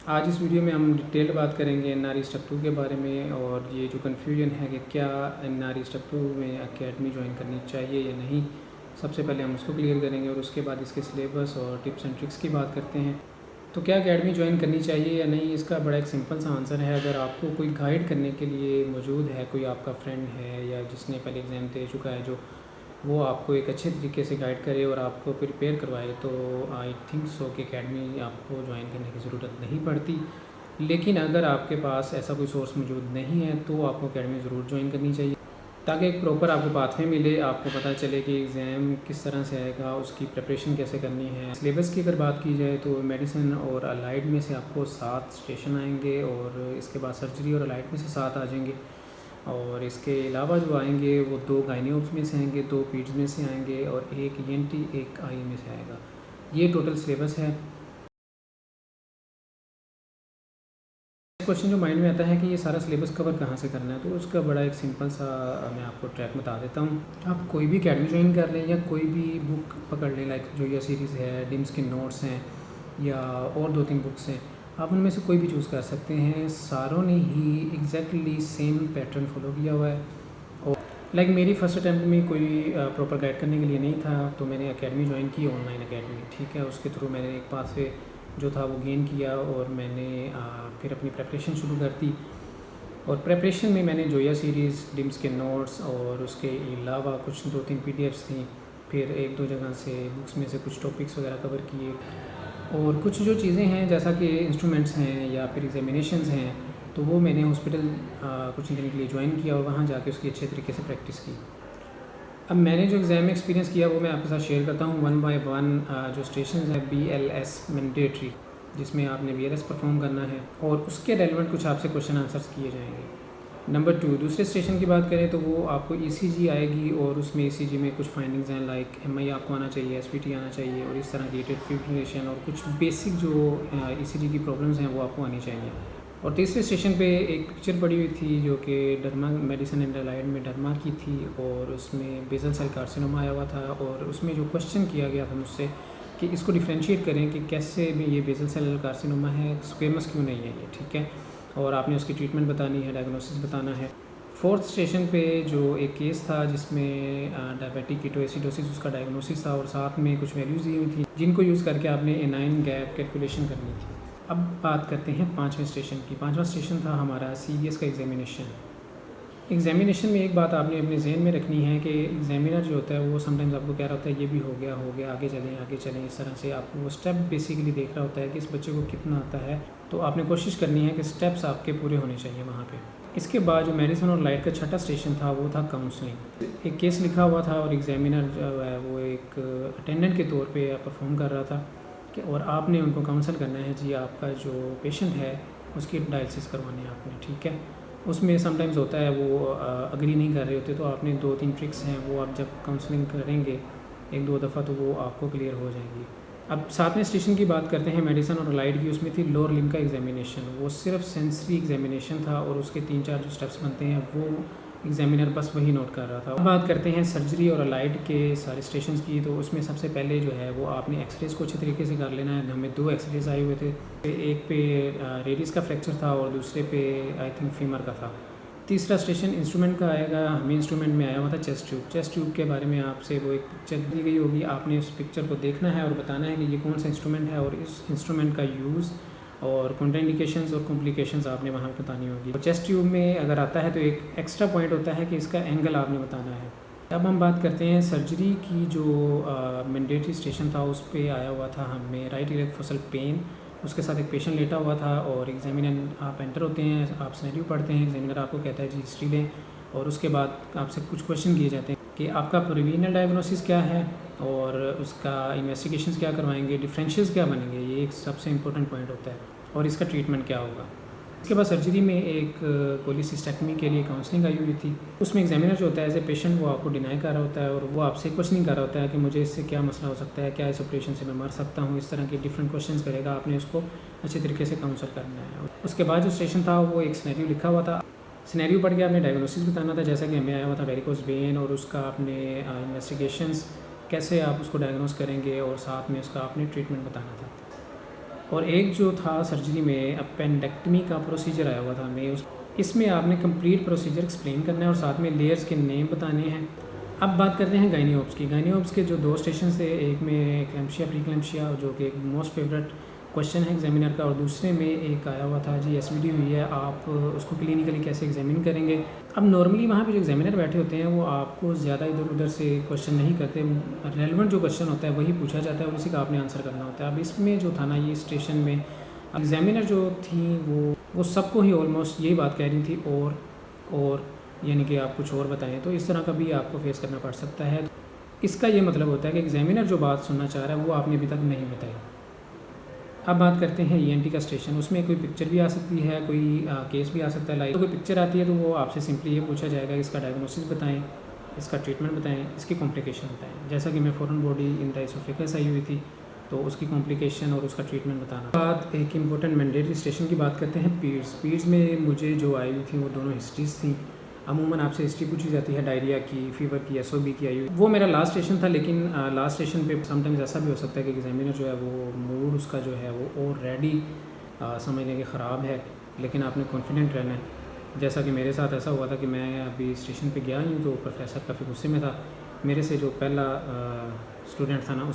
आज इस वीडियो में हम डिटेल बात करेंगे एनआरई स्टेप 2 के बारे में और ये जो कन्फ्यूजन है कि क्या एनआरई स्टेप 2 में एकेडमी ज्वाइन करनी चाहिए या नहीं। सबसे पहले हम उसको क्लियर करेंगे और उसके बाद इसके सिलेबस और टिप्स एंड ट्रिक्स की बात करते हैं। तो क्या एकेडमी ज्वाइन करनी चाहिए या नहीं, इसका बड़ा एक सिंपल सा आंसर है। अगर आपको कोई गाइड करने के लिए मौजूद है, कोई आपका फ्रेंड है या जिसने पहले एग्ज़ाम दे चुका है, जो वो आपको एक अच्छे तरीके से गाइड करे और आपको प्रिपेयर करवाए, तो आई थिंक सो कि एकेडमी आपको ज्वाइन करने की ज़रूरत नहीं पड़ती। लेकिन अगर आपके पास ऐसा कोई सोर्स मौजूद नहीं है तो आपको एकेडमी ज़रूर ज्वाइन करनी चाहिए, ताकि एक प्रॉपर आपको पाथवे मिले, आपको पता चले कि एग्ज़ाम किस तरह से आएगा, उसकी प्रिपरेशन कैसे करनी है। सिलेबस की अगर बात की जाए तो मेडिसिन और अलाइड में से आपको 7 स्टेशन आएंगे और इसके बाद सर्जरी और अलाइड में से 7 आ जाएंगे। और इसके अलावा जो आएंगे वो 2 गायनियोप्स में से आएंगे, 2 पीड्स में से आएंगे और 1 ईएनटी, 1 आई में से आएगा। ये टोटल सिलेबस है। क्वेश्चन जो माइंड में आता है कि ये सारा सिलेबस कवर कहाँ से करना है, तो उसका बड़ा एक सिंपल सा मैं आपको ट्रैक बता देता हूँ। आप कोई भी अकेडमी ज्वाइन कर लें या कोई भी बुक पकड़ लें, लाइक जो ये सीरीज़ है, डिम्स के नोट्स हैं या और 2-3 बुक्स हैं, आप उनमें से कोई भी चूज़ कर सकते हैं। सारों ने ही एग्जैक्टली सेम पैटर्न फॉलो किया हुआ है। और लाइक मेरी फर्स्ट अटैम्प्ट में कोई प्रॉपर गाइड करने के लिए नहीं था, तो मैंने अकेडमी ज्वाइन की, ऑनलाइन अकेडमी, ठीक है। उसके थ्रू मैंने एक पाथवे जो था वो गेन किया और मैंने फिर अपनी प्रेपरेशन शुरू कर दी। और प्रेपरेशन में मैंने जोया सीरीज़, डिम्स के नोट्स और उसके अलावा कुछ 2-3 पीडीएफ्स थी, फिर 1-2 जगह से बुक्स में से कुछ टॉपिक्स वगैरह कवर किए। और कुछ जो चीज़ें हैं जैसा कि इंस्ट्रूमेंट्स हैं या फिर एग्जामिनेशंस हैं, तो वो मैंने हॉस्पिटल कुछ दिन के लिए ज्वाइन किया और वहाँ जाके उसकी अच्छे तरीके से प्रैक्टिस की। अब मैंने जो एग्ज़ाम में एक्सपीरियंस किया वो मैं आपके साथ शेयर करता हूँ 1 बाय 1। जो स्टेशन है BLS मैंडेटरी, जिसमें आपने BLS परफॉर्म करना है और उसके रेलिवेंट कुछ आपसे क्वेश्चन आंसर्स किए जाएंगे। नंबर 2, दूसरे स्टेशन की बात करें तो वो आपको ECG आएगी और उसमें ECG में कुछ फाइंडिंग्स हैं, लाइक MI आपको आना चाहिए, SVT आना चाहिए और इस तरह की फिब्रिलेशन और कुछ बेसिक जो ECG की प्रॉब्लम्स हैं वो आपको आनी चाहिए। और तीसरे स्टेशन पे एक पिक्चर पड़ी हुई थी जो कि डर्मा मेडिसिन एंड अलाइड में डर्मा की थी और उसमें बेसल सेल कार्सिनोमा आया हुआ था। और उसमें जो क्वेश्चन किया गया था मुझसे कि इसको डिफ्रेंशिएट करें कि कैसे भी ये बेसल सेल कार्सिनोमा है, स्क्वेमस क्यों नहीं है ये, ठीक है। और आपने उसकी ट्रीटमेंट बतानी है, डायग्नोसिस बताना है। फोर्थ स्टेशन पे जो एक केस था जिसमें डायबिटिक कीटोएसिडोसिस उसका डायग्नोसिस था और साथ में कुछ वैल्यूज़ दी हुई थी जिनको यूज़ करके आपने एनाइन गैप कैलकुलेशन करनी थी। अब बात करते हैं 5वें स्टेशन की। 5वां स्टेशन था हमारा CVS का एग्जामिनेशन। एग्जामिनेशन में एक बात आपने अपने जहन में रखनी है कि एग्जामिनर जो होता है वो समटाइम्स आपको कह रहा होता है ये भी हो गया, आगे चलें, इस तरह से आपको वो स्टेप बेसिकली देख रहा होता है कि इस बच्चे को कितना आता है। तो आपने कोशिश करनी है कि स्टेप्स आपके पूरे होने चाहिए वहाँ पे। इसके बाद जो मेडिसिन और लाइट का छठा स्टेशन था वो था काउंसलिंग। एक केस लिखा हुआ था और एग्जामिनर जो है वो एक अटेंडेंट के तौर पे परफॉर्म कर रहा था कि और आपने उनको काउंसल करना है, जी आपका जो पेशेंट है उसकी डायलिसिस करवानी है आपने, ठीक है। उसमें समटाइम्स होता है वो अग्री नहीं कर रहे होते, तो आपने 2-3 ट्रिक्स हैं वो आप जब काउंसलिंग करेंगे 1-2 दफ़ा तो वो आपको क्लियर हो जाएंगी। अब 7वें स्टेशन की बात करते हैं मेडिसिन और अलाइड की। उसमें थी लोअर लिम्ब का एग्जामिनेशन। वो सिर्फ सेंसरी एग्जामिनेशन था और उसके 3-4 जो स्टेप्स बनते हैं वो एग्जामिनर बस वही नोट कर रहा था। अब बात करते हैं सर्जरी और अलाइड के सारे स्टेशंस की। तो उसमें सबसे पहले जो है वो आपने एक्सरेज को अच्छे तरीके से कर लेना है। हमें 2 एक्सरेज आए हुए थे, एक पे रेडिस का फ्रैक्चर था और दूसरे पे आई थिंक फीमर का था। तीसरा स्टेशन इंस्ट्रूमेंट का आएगा। हमें इंस्ट्रूमेंट में आया हुआ था चेस्ट ट्यूब के बारे में आपसे वो एक पिक्चर दी गई होगी, आपने उस पिक्चर को देखना है और बताना है कि ये कौन सा इंस्ट्रूमेंट है और इस इंस्ट्रूमेंट का यूज़ और कॉन्ट्राइंडिकेशंस और कॉम्प्लिकेशंस आपने वहाँ बतानी होगी। चेस्ट ट्यूब में अगर आता है तो एक एक्स्ट्रा पॉइंट होता है कि इसका एंगल आपने बताना है। अब हम बात करते हैं सर्जरी की। जो मैंडेटरी स्टेशन था उस पर आया हुआ था हमें राइट इलेग फोसल पेन, उसके साथ एक पेशेंट लेटा हुआ था और एग्जामिनर आप एंटर होते हैं, आप सिनेरियो पढ़ते हैं, एग्जामिनर आपको कहता है जी हिस्ट्री लें और उसके बाद आपसे कुछ क्वेश्चन किए जाते हैं कि आपका प्रिवीनल डायग्नोसिस क्या है और उसका इन्वेस्टिगेशंस क्या करवाएंगे, डिफरेंशियल्स क्या बनेंगे, ये एक सबसे इंपॉर्टेंट पॉइंट होता है, और इसका ट्रीटमेंट क्या होगा। इसके बाद सर्जरी में एक कोलिसिस्टेक्टमी के लिए काउंसलिंग आई हुई थी। उसमें एग्जामिनर जो होता है एज ए पेशेंट वो आपको डिनाई कर रहा होता है और वो आपसे क्वेश्चनिंग कर रहा होता है कि मुझे इससे क्या मसला हो सकता है, क्या इस ऑपरेशन से मैं मर सकता हूँ, इस तरह के डिफरेंट क्वेश्चन करेगा। आपने उसको अच्छे तरीके से काउंसल करना है। उसके बाद जो स्टेशन था वो एक सिनेरियो लिखा हुआ था। सिनेरियो पढ़ के आपने डायग्नोसिस बताना था, जैसा कि हमें आया हुआ था वेरिकोस वेन, और उसका आपने इन्वेस्टिगेशंस कैसे आप उसको डायग्नोस करेंगे और साथ में उसका आपने ट्रीटमेंट बताना था। और एक जो था सर्जरी में अपेंडेक्टमी का प्रोसीजर आया हुआ था इसमें आपने कंप्लीट प्रोसीजर एक्सप्लेन करना है और साथ में लेयर्स के नेम बताने हैं। अब बात करते हैं गायनी-ओब्स की। गायनी-ओब्स के जो 2 स्टेशन थे, एक में एक्लैम्पशिया प्री-एक्लैम्पशिया जो कि एक मोस्ट फेवरेट क्वेश्चन है एग्जामिनर का, और दूसरे में एक आया हुआ था जी एसवीडी हुई है, आप उसको क्लिनिकली कैसे एग्जामिन करेंगे। अब नॉर्मली वहाँ पे जो एग्जामिनर बैठे होते हैं वो आपको ज़्यादा इधर उधर से क्वेश्चन नहीं करते, रेलेवेंट जो क्वेश्चन होता है वही पूछा जाता है और उसी का आपने आंसर करना होता है। अब इसमें जो था ना, ये स्टेशन में एग्जामिनर जो थी वो सबको ही ऑलमोस्ट यही बात कह रही थी, और यानी कि आप कुछ और बताएं, तो इस तरह का भी आपको फेस करना पड़ सकता है। इसका ये मतलब होता है कि एग्जामिनर जो बात सुनना चाह रहा है वो आपने अभी तक नहीं बताई। अब बात करते हैं ईएनटी का स्टेशन। उसमें कोई पिक्चर भी आ सकती है, कोई केस भी आ सकता है लाइव। तो कोई पिक्चर आती है तो वो आपसे सिंपली ये पूछा जाएगा, इसका डायग्नोसिस बताएं, इसका ट्रीटमेंट बताएं, इसकी कॉम्प्लिकेशन बताएं। जैसा कि मैं foreign body in the esophagus आई हुई थी, तो उसकी कॉम्प्लिकेशन और उसका ट्रीटमेंट बताना। बाद एक इंपॉर्टेंट मैंडेटरी स्टेशन की बात करते हैं, पीड्स में मुझे जो आई हुई थी वो दोनों हिस्ट्रीज थी। अमूमन आपसे हिस्ट्री पूछी जाती है डायरिया की, फीवर की, एसओबी की आई हुई। वो मेरा लास्ट स्टेशन था, लेकिन लास्ट स्टेशन पे समटाइम्स ऐसा भी हो सकता है कि एग्जामिनर जो है वो मूड उसका जो है वो ऑलरेडी समझने के ख़राब है, लेकिन आपने कॉन्फिडेंट रहना है। जैसा कि मेरे साथ ऐसा हुआ था कि मैं अभी स्टेशन पे गया हूँ तो प्रोफेसर काफ़ी गुस्से में था। मेरे से जो पहला स्टूडेंट था ना,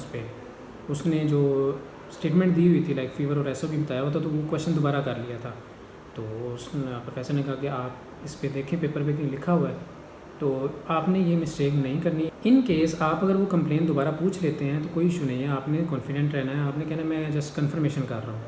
उसने जो स्टेटमेंट दी हुई थी लाइक फीवर और एसओबी बताया हुआ था, तो वो क्वेश्चन दोबारा कर लिया था। तो उस प्रोफेसर ने कहा कि आप इस पे देखें पेपर पे कहीं लिखा हुआ है, तो आपने ये मिस्टेक नहीं करनी। इन केस आप अगर वो कंप्लेन दोबारा पूछ लेते हैं तो कोई इशू नहीं है, आपने कॉन्फिडेंट रहना है, आपने कहना मैं जस्ट कंफर्मेशन कर रहा हूँ।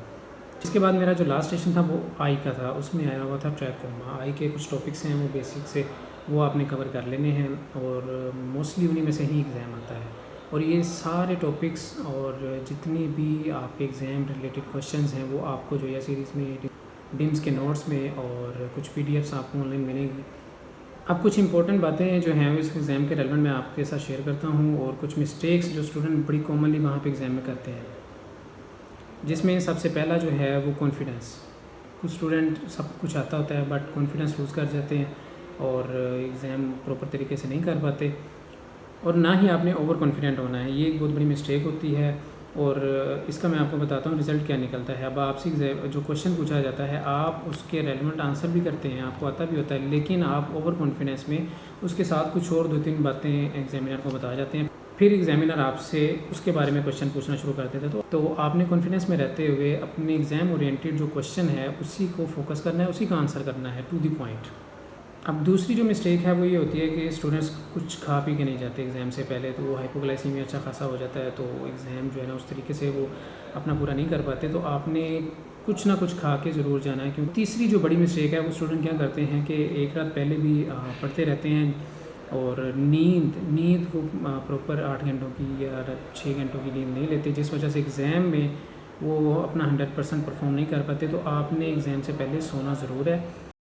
इसके बाद मेरा जो लास्ट स्टेशन था वो आई का था। उसमें आया हुआ था ट्रैकोमा। आई के कुछ टॉपिक्स हैं वो बेसिक से वो आपने कवर कर लेने हैं, और मोस्टली उन्हीं में से ही एग्ज़ाम आता है। और ये सारे टॉपिक्स और जितनी भी आपके एग्ज़ाम रिलेटेड क्वेश्चंस हैं वो आपको जो है सीरीज़ में डिम्स के नोट्स में और कुछ पीडीएफ्स आपको ऑनलाइन मिलेंगी। अब कुछ इंपॉर्टेंट बातें जो हैं इस एग्ज़ाम के रेलेवेंट मैं आपके साथ शेयर करता हूँ, और कुछ मिस्टेक्स जो स्टूडेंट बड़ी कॉमनली वहाँ पे एग्ज़ाम में करते हैं, जिसमें सबसे पहला जो है वो कॉन्फिडेंस। कुछ स्टूडेंट सब कुछ आता होता है बट कॉन्फिडेंस लूज़ कर जाते हैं और एग्ज़ाम प्रॉपर तरीके से नहीं कर पाते, और ना ही आपने ओवर कॉन्फिडेंट होना है। ये एक बहुत बड़ी मिस्टेक होती है, और इसका मैं आपको बताता हूँ रिज़ल्ट क्या निकलता है। अब आपसे जो क्वेश्चन पूछा जाता है आप उसके रेलेवेंट आंसर भी करते हैं, आपको आता भी होता है, लेकिन आप ओवर कॉन्फिडेंस में उसके साथ कुछ और 2-3 बातें एग्जामिनर को बता जाते हैं। फिर एग्जामिनर आपसे उसके बारे में क्वेश्चन पूछना शुरू कर देते हैं। तो आपने कॉन्फिडेंस में रहते हुए अपने एग्ज़ाम ओरिएंटेड जो क्वेश्चन है उसी को फोकस करना है, उसी का आंसर करना है टू द पॉइंट। अब दूसरी जो मिस्टेक है वो ये होती है कि स्टूडेंट्स कुछ खा पी के नहीं जाते एग्ज़ाम से पहले, तो वो हाइपोग्लाइसीमिया अच्छा खासा हो जाता है, तो एग्ज़ाम जो है ना उस तरीके से वो अपना पूरा नहीं कर पाते। तो आपने कुछ ना कुछ खा के ज़रूर जाना है। क्योंकि तीसरी जो बड़ी मिस्टेक है वो स्टूडेंट क्या करते हैं कि एक रात पहले भी पढ़ते रहते हैं, और नींद को प्रॉपर 8 घंटों की या 6 घंटों की नींद नहीं लेते, जिस वजह से एग्ज़ाम में वो अपना 100% परफॉर्म नहीं कर पाते। तो आपने एग्ज़ाम से पहले सोना ज़रूर है,